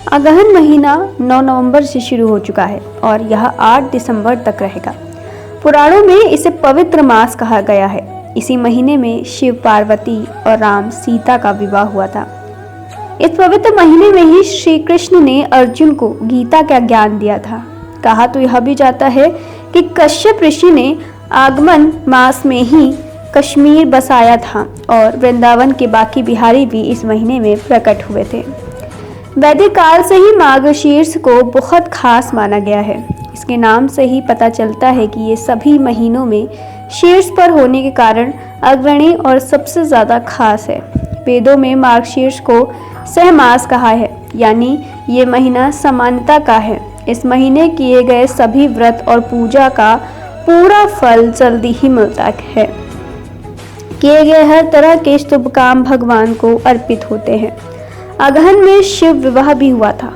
अगहन महीना 9 नवंबर से शुरू हो चुका है और यह 8 दिसंबर तक रहेगा। पुराणों में इसे पवित्र मास कहा गया है। इसी महीने में शिव पार्वती और राम सीता का विवाह हुआ था। इस पवित्र महीने में ही श्री कृष्ण ने अर्जुन को गीता का ज्ञान दिया था। कहा तो यह भी जाता है कि कश्यप ऋषि ने आगमन मास में ही कश्मीर बसाया था और वृंदावन के बाकी बिहारी भी इस महीने में प्रकट हुए थे। वैदिक काल से ही मार्गशीर्ष को बहुत खास माना गया है। इसके नाम से ही पता चलता है कि ये सभी महीनों में शीर्ष पर होने के कारण अग्रणी और सबसे ज़्यादा खास है। वेदों में मार्गशीर्ष को सहमास कहा है, यानी ये महीना समानता का है। इस महीने किए गए सभी व्रत और पूजा का पूरा फल जल्दी ही मिलता है। किए गए हर तरह के शुभ काम भगवान को अर्पित होते हैं। अगहन में शिव विवाह भी हुआ था।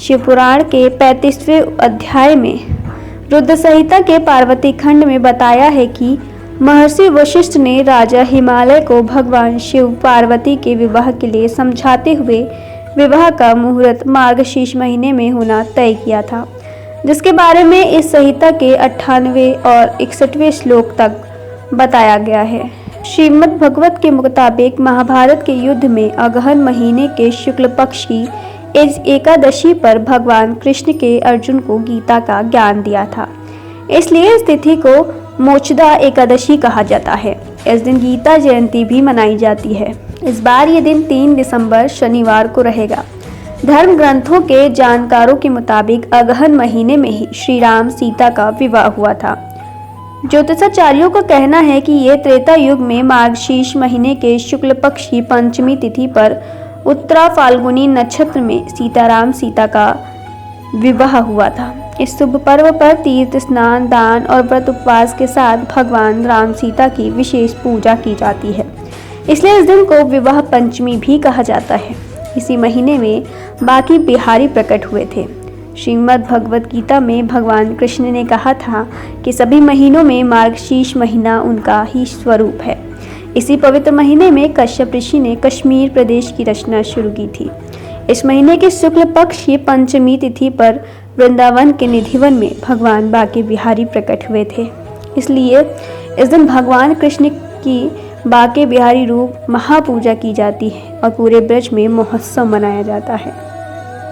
शिव पुराण के 35वें अध्याय में रुद्र संहिता के पार्वती खंड में बताया है कि महर्षि वशिष्ठ ने राजा हिमालय को भगवान शिव पार्वती के विवाह के लिए समझाते हुए विवाह का मुहूर्त मार्गशीर्ष महीने में होना तय किया था, जिसके बारे में इस संहिता के 98वें और 61वें श्लोक तक बताया गया है। श्रीमद् भगवत के मुताबिक महाभारत के युद्ध में अगहन महीने के शुक्ल पक्ष की इस एकादशी पर भगवान कृष्ण के अर्जुन को गीता का ज्ञान दिया था। इसलिए इस तिथि को मोक्षदा एकादशी कहा जाता है। इस दिन गीता जयंती भी मनाई जाती है। इस बार ये दिन 3 दिसंबर शनिवार को रहेगा। धर्म ग्रंथों के जानकारों के मुताबिक अगहन महीने में ही श्री राम सीता का विवाह हुआ था। ज्योतिषाचार्यों का कहना है कि ये त्रेता युग में मार्गशीर्ष महीने के शुक्ल पक्ष की पंचमी तिथि पर उत्तरा फाल्गुनी नक्षत्र में सीता का विवाह हुआ था। इस शुभ पर्व पर तीर्थ स्नान, दान और व्रत उपवास के साथ भगवान राम सीता की विशेष पूजा की जाती है। इसलिए इस दिन को विवाह पंचमी भी कहा जाता है। इसी महीने में बाकी बिहारी प्रकट हुए थे। श्रीमद् भगवत गीता में भगवान कृष्ण ने कहा था कि सभी महीनों में मार्गशीर्ष महीना उनका ही स्वरूप है। इसी पवित्र महीने में कश्यप ऋषि ने कश्मीर प्रदेश की रचना शुरू की थी। इस महीने के शुक्ल पक्ष की पंचमी तिथि पर वृंदावन के निधिवन में भगवान बाके बिहारी प्रकट हुए थे। इसलिए इस दिन भगवान कृष्ण की बाके बिहारी रूप महापूजा की जाती है और पूरे ब्रज में महोत्सव मनाया जाता है।